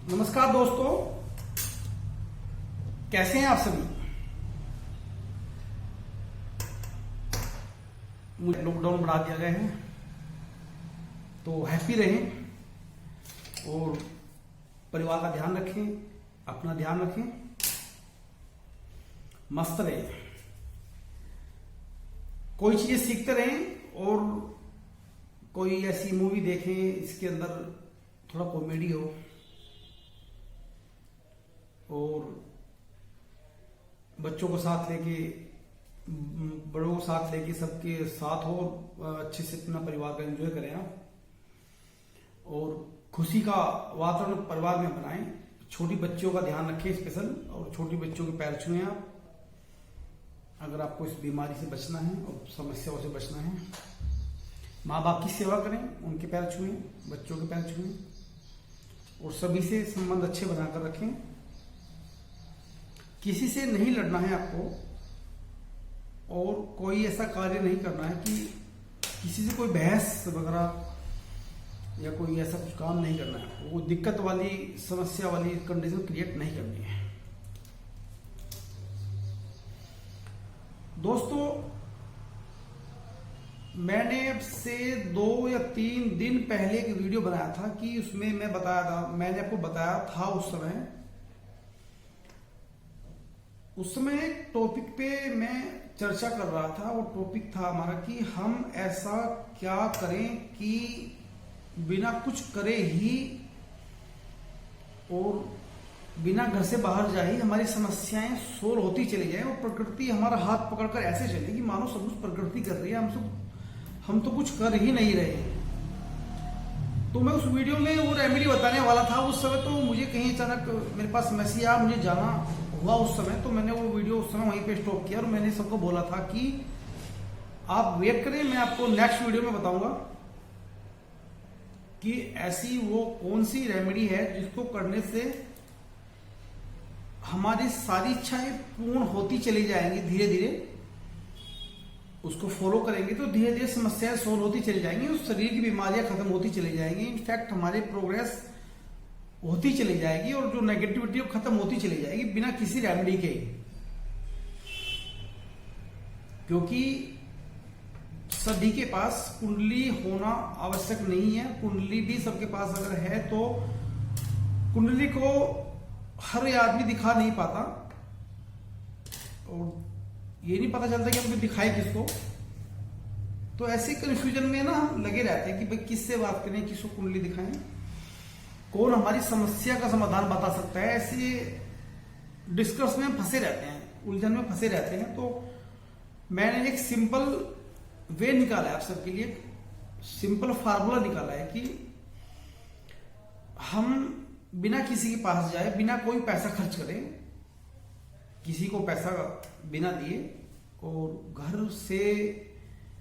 नमस्कार दोस्तों, कैसे हैं आप सभी। मुझे लॉकडाउन बढ़ा दिया गया है तो हैप्पी रहें और परिवार का ध्यान रखें, अपना ध्यान रखें, मस्त रहें, कोई चीजें सीखते रहें और कोई ऐसी मूवी देखें इसके अंदर थोड़ा कॉमेडी हो और बच्चों को साथ लेके, बड़ों को साथ लेके, सबके साथ हो, अच्छे से अपना परिवार का एंजॉय करें आप और खुशी का वातावरण परिवार में बनाएं। छोटी बच्चियों का ध्यान रखें स्पेशल, और छोटी बच्चों के पैर छुएं आप अगर आपको इस बीमारी से बचना है और समस्याओं से बचना है। माँ बाप की सेवा करें, उनके पैर छुएं, बच्चों के पैर छुएं और सभी से संबंध अच्छे बनाकर रखें। किसी से नहीं लड़ना है आपको और कोई ऐसा कार्य नहीं करना है कि किसी से कोई बहस वगैरह या कोई ऐसा कुछ काम नहीं करना है। वो दिक्कत वाली, समस्या वाली कंडीशन क्रिएट नहीं करनी है। दोस्तों, मैंने अब से 2 या 3 दिन पहले एक वीडियो बनाया था कि उसमें मैं बताया था, मैंने आपको बताया था उस समय एक टॉपिक पे मैं चर्चा कर रहा था। वो टॉपिक था हमारा कि हम ऐसा क्या करें कि बिना कुछ करे ही और बिना घर से बाहर जाए हमारी समस्याएं सोल्व होती चली जाए और प्रकृति हमारा हाथ पकड़कर ऐसे चले कि मानो सब कुछ प्रकृति कर रही है, हम तो कुछ कर ही नहीं रहे। तो मैं उस वीडियो में वो रेमेडी बताने वाला था। उस समय तो मुझे कहीं अचानक मेरे पास मैसेज आया, मुझे जाना हुआ उस समय, तो मैंने वो वीडियो उस समय वहीं पे स्टॉप किया और मैंने सबको बोला था कि आप वेट करें, मैं आपको नेक्स्ट वीडियो में बताऊंगा कि ऐसी वो कौन सी रेमेडी है जिसको करने से हमारी सारी इच्छाएं पूर्ण होती चली जाएंगी। धीरे धीरे उसको फॉलो करेंगे तो धीरे धीरे समस्याएं सोल्व होती चली जाएंगी और शरीर की बीमारियां खत्म होती चली जाएंगी। इनफैक्ट हमारे प्रोग्रेस होती चली जाएगी और जो नेगेटिविटी खत्म होती चली जाएगी बिना किसी रेमेडी के। क्योंकि सभी के पास कुंडली होना आवश्यक नहीं है। कुंडली भी सबके पास अगर है तो कुंडली को हर आदमी दिखा नहीं पाता और ये नहीं पता चलता कि हम दिखाए किसको। तो ऐसे कंफ्यूजन में ना हम लगे रहते हैं कि भाई किससे बात करें, किसको कुंडली दिखाएं, कौन हमारी समस्या का समाधान बता सकता है। ऐसे डिस्कस में फंसे रहते हैं, उलझन में फंसे रहते हैं। तो मैंने एक सिंपल वे निकाला है आप सबके लिए, सिंपल फार्मूला निकाला है कि हम बिना किसी के पास जाए, बिना कोई पैसा खर्च करें, किसी को पैसा बिना दिए और घर से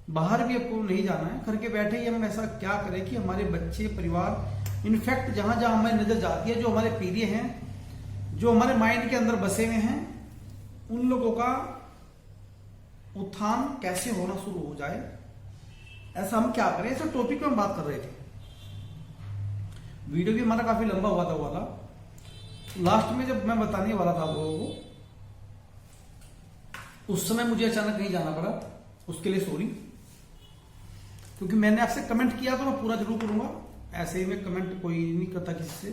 बाहर भी आपको नहीं जाना है, घर के बैठे ही हम ऐसा क्या करें कि हमारे बच्चे, परिवार, इनफैक्ट जहां जहां हमारी नजर जाती है, जो हमारे पीढ़ी हैं, जो हमारे माइंड के अंदर बसे हुए हैं, उन लोगों का उत्थान कैसे होना शुरू हो जाए। ऐसा हम क्या करें, ऐसे टॉपिक पे हम बात कर रहे थे। वीडियो भी हमारा काफी लंबा हुआ था वाला। लास्ट में जब मैं बताने वाला था लोगों को, उस समय मुझे अचानक नहीं जाना पड़ा, उसके लिए सॉरी। क्योंकि मैंने आपसे कमेंट किया तो मैं पूरा जरूर करूंगा, ऐसे ही मैं कमेंट कोई नहीं करता किसी से।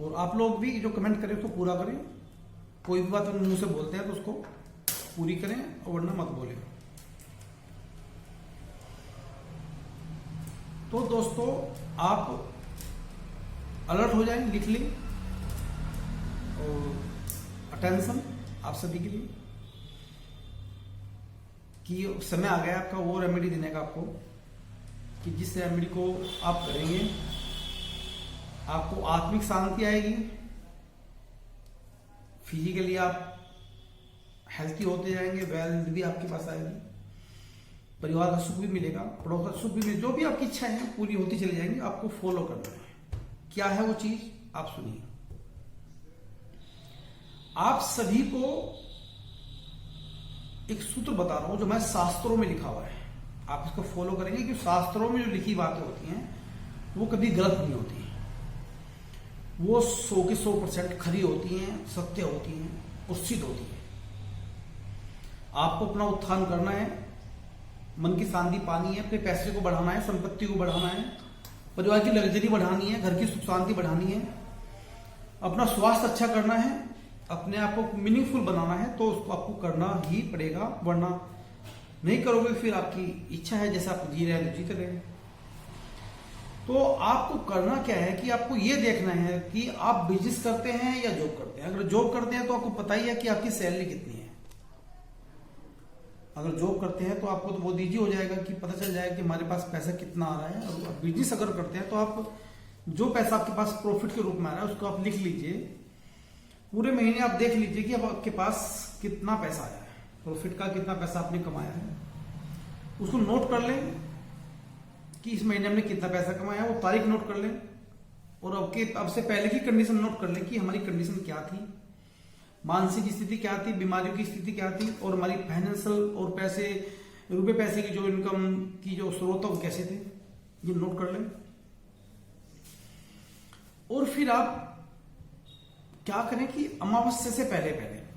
और आप लोग भी जो कमेंट करें तो पूरा करें, कोई भी बात मुंह से बोलते हैं तो उसको पूरी करें और वरना मत बोलें। तो दोस्तों, आप अलर्ट हो जाएं, लिख लें और अटेंशन आप सभी के लिए कि समय आ गया आपका वो रेमेडी देने का आपको, कि जिस रेमेडी को आप करेंगे आपको आत्मिक शांति आएगी, फिजिकली आप हेल्थी होते जाएंगे, वेल्थ भी आपके पास आएगी, परिवार का सुख भी मिलेगा, पड़ोस का सुख भी मिलेगा, जो भी आपकी इच्छाएं हैं पूरी होती चली जाएंगी। आपको फॉलो करना है। क्या है वो चीज, आप सुनिए। आप सभी को एक सूत्र बता रहा हूं जो हमारे शास्त्रों में लिखा हुआ है। आप इसको फॉलो करेंगे कि शास्त्रों में जो लिखी बातें होती हैं वो कभी गलत नहीं होती। वो 100 की 100% खरी होती हैं, सत्य होती हैं और सिद्ध होती हैं। आपको अपना उत्थान करना है, मन की शांति पानी है, अपने पैसे को बढ़ाना है, संपत्ति को बढ़ाना है, परिवार की लग्जरी बढ़ानी है, घर की सुख शांति बढ़ानी है, अपना स्वास्थ्य अच्छा करना है, अपने आप को मीनिंगफुल बनाना है, तो उसको आपको करना ही पड़ेगा, वरना नहीं करोगे फिर आपकी इच्छा है जैसा आप जी रहे हैं तो जीते रहे। तो आपको करना क्या है कि आपको ये देखना है कि आप बिजनेस करते हैं या जॉब करते हैं। अगर जॉब करते हैं तो आपको पता ही है कि आपकी सैलरी कितनी है। अगर जॉब करते हैं तो आपको तो बहुत ईजी हो जाएगा कि पता चल जाएगा कि हमारे पास पैसा कितना आ रहा है। और बिजनेस अगर करते हैं तो आप जो पैसा आपके पास प्रॉफिट के रूप में आ रहा है उसको आप लिख लीजिए, पूरे महीने आप देख लीजिए कि अब आपके पास कितना पैसा आया है, प्रॉफिट का कितना पैसा आपने कमाया है, उसको नोट कर लें कि इस महीने हमने कितना पैसा कमाया, वो तारीख नोट कर लें और अब से पहले की कंडीशन नोट कर लें कि हमारी कंडीशन क्या थी, मानसिक स्थिति क्या थी, बीमारियों की स्थिति क्या थी, और हमारी फाइनेंशियल और रुपए पैसे की जो इनकम की जो स्रोत है वो कैसे थे, ये नोट कर लें। और फिर आप क्या करें कि अमावस्या से पहले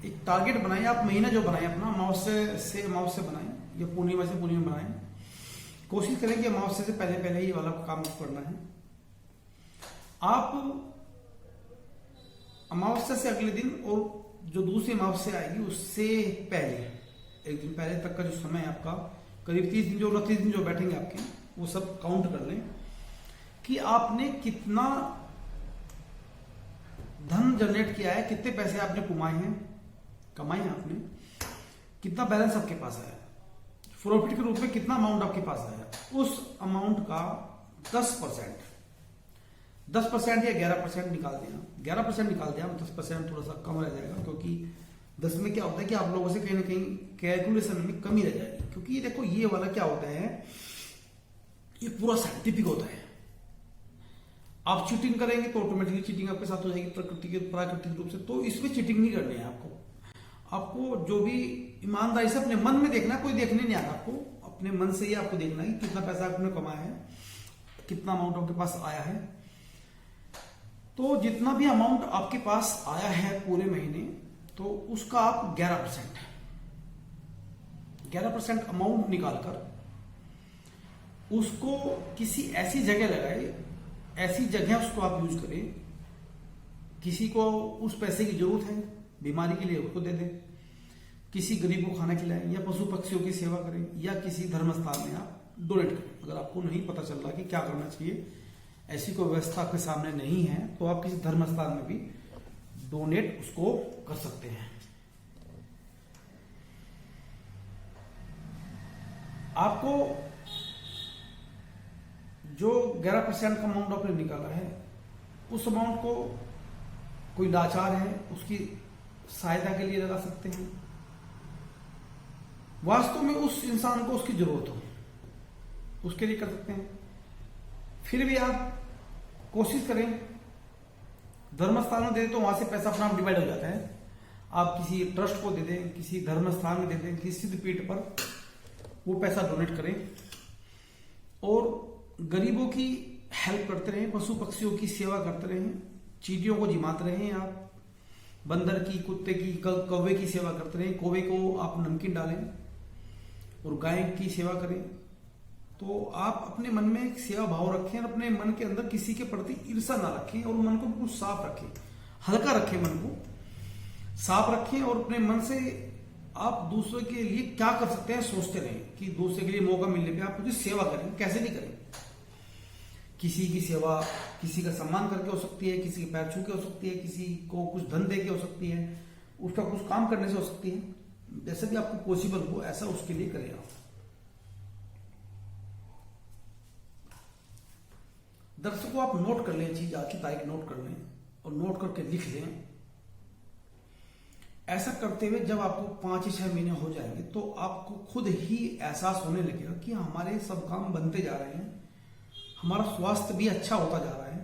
एक टारगेट बनाएं। आप महीना जो बनाएं अपना अमावस्या से बनाएं या पूर्णिमा से पूर्णिमा बनाएं। कोशिश करें कि अमावस्या से पहले ये वाला काम करना है। आप अमावस्या से अगले दिन और जो दूसरी अमावस्या आएगी उससे पहले एक दिन पहले तक का जो समय है आपका, करीब 30 दिन जो 29 दिन जो बैठेंगे आपके, वो सब काउंट कर लें कि आपने कितना धन जनरेट किया है, कितने पैसे आपने कमाए हैं आपने, कितना बैलेंस आपके पास आया, प्रॉफिट के रूप में कितना अमाउंट आपके पास आया, उस अमाउंट का 10% या 11% निकाल देना। 11% निकाल दिया, 10% थोड़ा सा कम रह जाएगा, क्योंकि 10 में क्या होता है कि आप लोगों से कहीं ना कहीं कैलकुलेशन में कमी रह जाएगी। क्योंकि देखो ये वाला क्या होता है, ये पूरा साइंटिफिक होता है। आप चीटिंग करेंगे तो ऑटोमेटिकली चीटिंग आपके साथ हो जाएगी प्राकृतिक रूप से। तो इसमें चीटिंग नहीं करनी है आपको जो भी ईमानदारी से अपने मन में देखना, कोई देखने नहीं आना, आपको अपने मन से ही आपको देखना है कि कितना पैसा आपने कमाया है, कितना अमाउंट आपके पास आया है। तो जितना भी अमाउंट आपके पास आया है पूरे महीने, तो उसका आप 11% अमाउंट निकालकर उसको किसी ऐसी जगह लगाए, ऐसी जगह उसको आप यूज करें। किसी को उस पैसे की जरूरत है बीमारी के लिए, उसको दे दें, किसी गरीब को खाना खिलाएं, या पशु पक्षियों की सेवा करें, या किसी धर्मस्थान में आप डोनेट करें। अगर आपको नहीं पता चल रहा कि क्या करना चाहिए, ऐसी कोई व्यवस्था आपके सामने नहीं है, तो आप किसी धर्मस्थान में भी डोनेट उसको कर सकते हैं। आपको जो 11% का अमाउंट आपने निकाला है, उस अमाउंट को कोई लाचार है उसकी सहायता के लिए लगा सकते हैं। वास्तव में उस इंसान को उसकी जरूरत हो, उसके लिए कर सकते हैं। फिर भी आप कोशिश करें, धर्मस्थान में दे तो वहां से पैसा अपना डिवाइड हो जाता है। आप किसी ट्रस्ट को दे दें, किसी धर्मस्थान में दे दें, किसी सिद्ध पीठ पर वो पैसा डोनेट करें, और गरीबों की हेल्प करते रहें, पशु पक्षियों की सेवा करते रहें, चींटियों को जिमाते रहें, आप बंदर की, कुत्ते की, कौवे की सेवा करते रहें। कौवे को आप नमकीन डालें और गाय की सेवा करें। तो आप अपने मन में एक सेवा भाव रखें और अपने मन के अंदर किसी के प्रति ईर्ष्या ना रखें, और मन को बिल्कुल साफ रखें, हल्का रखें, मन को साफ रखें। और अपने मन से आप दूसरे के लिए क्या कर सकते हैं सोचते रहें कि दूसरे के लिए मौका मिलने पे आप उसकी सेवा करें। कैसे नहीं करें, किसी की सेवा किसी का सम्मान करके हो सकती है, किसी के पैर छू के हो सकती है, किसी को कुछ धन दे के हो सकती है, उसका कुछ काम करने से हो सकती है। जैसे भी आपको पॉसिबल हो ऐसा उसके लिए करें आप। दर्शकों, आप नोट कर लें, चीज आज की तारीख नोट कर लें और नोट करके लिख लें। ऐसा करते हुए जब आपको 5 या 6 महीने हो जाएंगे तो आपको खुद ही एहसास होने लगेगा कि हमारे सब काम बनते जा रहे हैं, हमारा स्वास्थ्य भी अच्छा होता जा रहा है।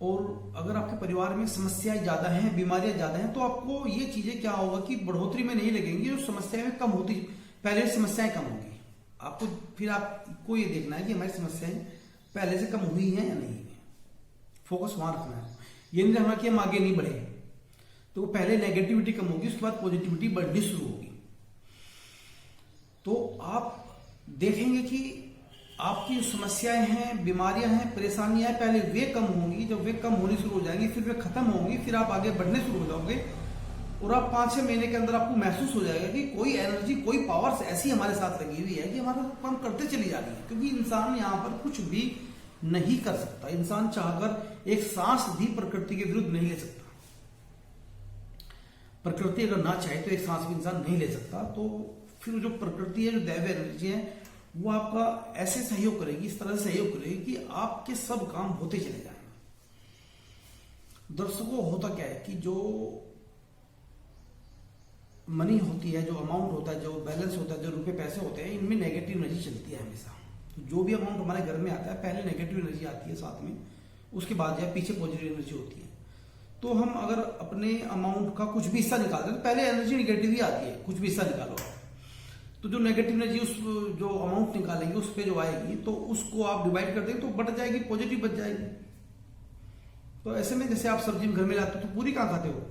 और अगर आपके परिवार में समस्याएं ज्यादा हैं, बीमारियां ज्यादा हैं, तो आपको ये चीजें क्या होगा कि बढ़ोतरी में नहीं लगेंगी, जो समस्याएं कम होती, पहले समस्याएं कम होंगी। आपको फिर आपको ये देखना है कि हमारी समस्याएं पहले से कम हुई हैं या नहीं है। फोकस वहां रखना है। ये नहीं रखना कि हम आगे नहीं बढ़े। तो पहले नेगेटिविटी कम होगी, उसके बाद पॉजिटिविटी बढ़नी शुरू होगी। तो आप देखेंगे कि आपकी जो समस्याएं हैं, बीमारियां हैं, परेशानियां हैं, पहले वे कम होंगी। जब वे कम होनी शुरू हो जाएंगी, फिर वे खत्म होंगी, फिर आप आगे बढ़ने शुरू हो जाओगे। और आप 5-6 महीने के अंदर आपको महसूस हो जाएगा कि कोई एनर्जी, कोई पावर्स ऐसी हमारे साथ लगी हुई है कि हमारा काम करते चली जा रही है। क्योंकि इंसान यहाँ पर कुछ भी नहीं कर सकता। इंसान चाहकर एक सांस भी प्रकृति के विरुद्ध नहीं ले सकता। प्रकृति अगर ना चाहे तो एक सांस भी इंसान नहीं ले सकता। तो फिर जो प्रकृति है, जो दैवीय एनर्जी है, वो आपका ऐसे सहयोग करेगी, इस तरह से सहयोग करेगी कि आपके सब काम होते चले जाएंगे। दर्शकों, होता क्या है कि जो मनी होती है, जो अमाउंट होता है, जो बैलेंस होता है, जो रुपए पैसे होते हैं, इनमें नेगेटिव एनर्जी चलती है हमेशा। तो जो भी अमाउंट हमारे घर में आता है, पहले नेगेटिव एनर्जी आती है साथ में, उसके बाद जो है पीछे पॉजिटिव एनर्जी होती है। तो हम अगर अपने अमाउंट का कुछ भी हिस्सा निकालते हैं तो पहले एनर्जी नेगेटिव ही आती है। कुछ भी हिस्सा निकालो, तो जो नेगेटिव एनर्जी उस जो अमाउंट निकालेंगे उस पर जो आएगी, तो उसको आप डिवाइड कर देंगे तो बढ़ जाएगी, पॉजिटिव बच जाएगी। तो ऐसे में जैसे आप सब्जी घर में लाते हो तो पूरी कहाँ खाते हो?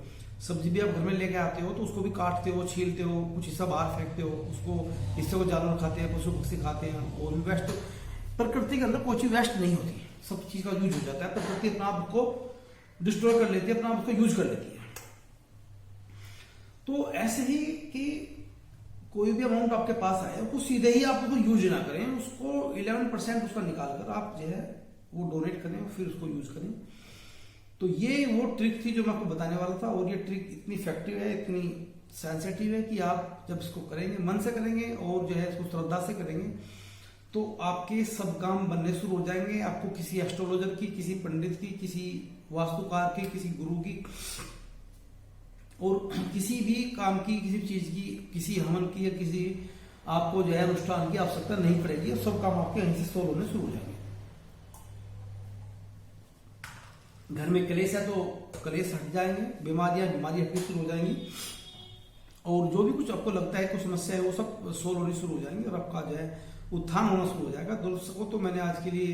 सब्जी भी आप घर में लेके आते हो तो उसको भी काटते हो, छीलते हो, कुछ हिस्सा बाहर फेंकते हो, उसको हिस्से को जानवर खाते हैं, पशु पक्षी खाते हैं। और वेस्ट, प्रकृति के अंदर कोई चीज वेस्ट नहीं होती, सब चीज का यूज हो जाता है। प्रकृति अपना आप को डिस्ट्रॉय कर लेती है, अपना आप उसको यूज कर लेती है। तो ऐसे ही कि कोई भी अमाउंट आपके पास आए, उसको सीधे ही आप उसको यूज ना करें, उसको 11% उसका निकाल कर आप जो है वो डोनेट करें, फिर उसको यूज करें। तो ये वो ट्रिक थी जो मैं आपको बताने वाला था। और ये ट्रिक इतनी इफेक्टिव है, इतनी सेंसिटिव है कि आप जब इसको करेंगे, मन से करेंगे और जो है इसको श्रद्धा से करेंगे, तो आपके सब काम बनने शुरू हो जाएंगे। आपको किसी एस्ट्रोलॉजर की, किसी पंडित की, किसी वास्तुकार की, किसी गुरु की और किसी भी काम की, किसी चीज की, किसी हवन की या किसी आपको जो है अनुष्ठान की आवश्यकता नहीं पड़ेगी। और सब काम आपके यहीं से सोल्व होने शुरू हो जाएंगे। घर में कलेश है तो कलेश हट जाएंगे, बीमारी हटनी शुरू हो जाएंगी। और जो भी कुछ आपको लगता है कुछ समस्या है, वो सब सोल्व होनी शुरू हो जाएंगी और आपका जो है उत्थान होना शुरू हो जाएगा। दर्शकों, तो मैंने आज के लिए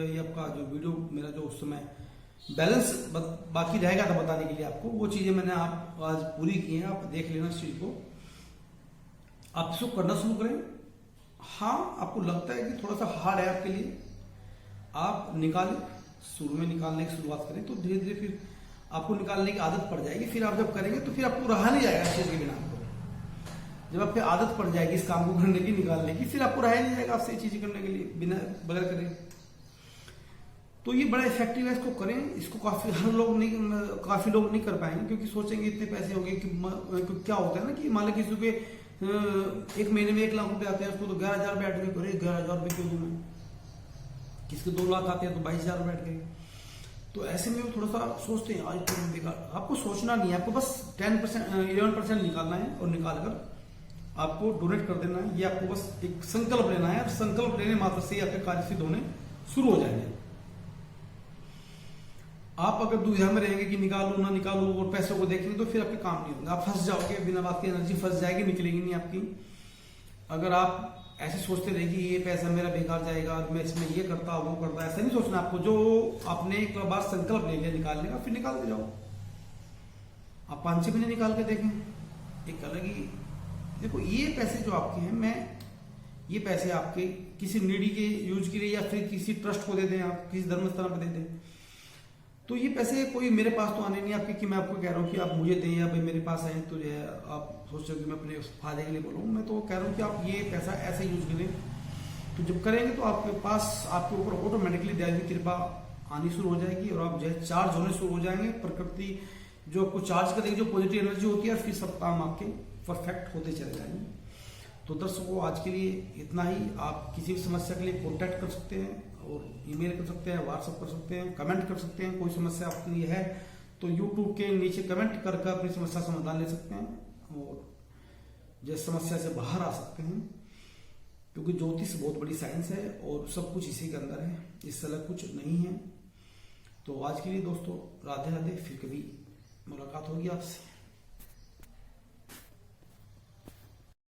ये आपका जो वीडियो, मेरा जो उस समय बैलेंस बाकी रहेगा था बताने के लिए आपको, वो चीजें मैंने आप आज पूरी की हैं। आप देख लेना इस चीज को, आप इसको करना शुरू करें। हाँ, आपको लगता है कि थोड़ा सा हार्ड है आपके लिए, आप निकालें, शुरू में निकालने की शुरुआत करें तो धीरे धीरे फिर आपको निकालने की आदत पड़ जाएगी। फिर आप जब करेंगे तो फिर आपको रहा नहीं जाएगा इस चीज के बिना। आपको जब आपकी आदत पड़ जाएगी इस काम को करने की, निकालने की, फिर आपको रहा नहीं जाएगा आपसे चीजें करने के लिए बिना बगैर करें। तो ये बड़ा इफेक्टिव है, इसको करें। इसको काफी लोग नहीं कर पाएंगे क्योंकि सोचेंगे इतने पैसे हो गए कि क्या होता है ना कि मान लो किसी के एक महीने में 1 लाख रुपए आते हैं, उसको तो 11,000 बैठ गए, करे 11,000 रुपए क्यों दूं मैं? किसके 2 लाख आते हैं तो 22,000 बैठ गए। तो ऐसे में वो थोड़ा सा सोचते हैं आज तो बेकार। आपको सोचना नहीं है, आपको बस 11% निकालना है और निकालकर आपको डोनेट कर देना है। ये आपको बस एक संकल्प लेना है और संकल्प लेने मात्र से ही आपके कार्य सिद्ध होने शुरू हो जाएंगे। आप अगर दुविधा में रहेंगे कि निकालू ना निकालू और पैसों को देखेंगे तो फिर आपके काम नहीं होंगे, आप फंस जाओगे, बिना बात की एनर्जी फंस जाएगी, निकलेगी नहीं आपकी। अगर आप ऐसे सोचते रहे कि ये पैसा मेरा बेकार जाएगा, मैं इसमें ये करता वो करता, ऐसा नहीं सोचना आपको। जो आपने एक बार संकल्प ले लिया निकालने का, फिर निकालते जाओ। आप 5-6 महीने निकाल के देखें, एक अलग ही देखो। ये पैसे जो आपके हैं, ये पैसे आपके किसी नीडी के यूज के लिए या फिर किसी ट्रस्ट को दे दें, आप किसी धर्मस्थल पर दे दें, तो ये पैसे कोई मेरे पास तो आने नहीं आपके कि मैं आपको कह रहा हूँ कि आप मुझे दें या भाई मेरे पास आए तो जो है आप सोचो कि मैं अपने फायदे के लिए बोलूँ। मैं तो कह रहा हूँ कि आप ये पैसा ऐसे यूज करें। तो जब करेंगे तो आपके पास, आपके ऊपर ऑटोमेटिकली दैवी कृपा आनी शुरू हो जाएगी और आप जो है चार्ज होने शुरू हो जाएंगे। प्रकृति जो आपको चार्ज करेगी, जो पॉजिटिव एनर्जी होती है, फिर सब काम आपके परफेक्ट होते चले जाएंगे। तो दर्शकों, आज के लिए इतना ही। आप किसी भी समस्या के लिए कॉन्टैक्ट कर सकते हैं और ईमेल कर सकते हैं, व्हाट्सएप कर सकते हैं, कमेंट कर सकते हैं। कोई समस्या आपके लिए है तो यूट्यूब के नीचे कमेंट करके अपनी समस्या समाधान ले सकते हैं और जिस समस्या से बाहर आ सकते हैं। क्योंकि ज्योतिष बहुत बड़ी साइंस है और सब कुछ इसी के अंदर है, इससे अलग कुछ नहीं है। तो आज के लिए दोस्तों, राधे राधे। फिर कभी मुलाकात होगी आपसे।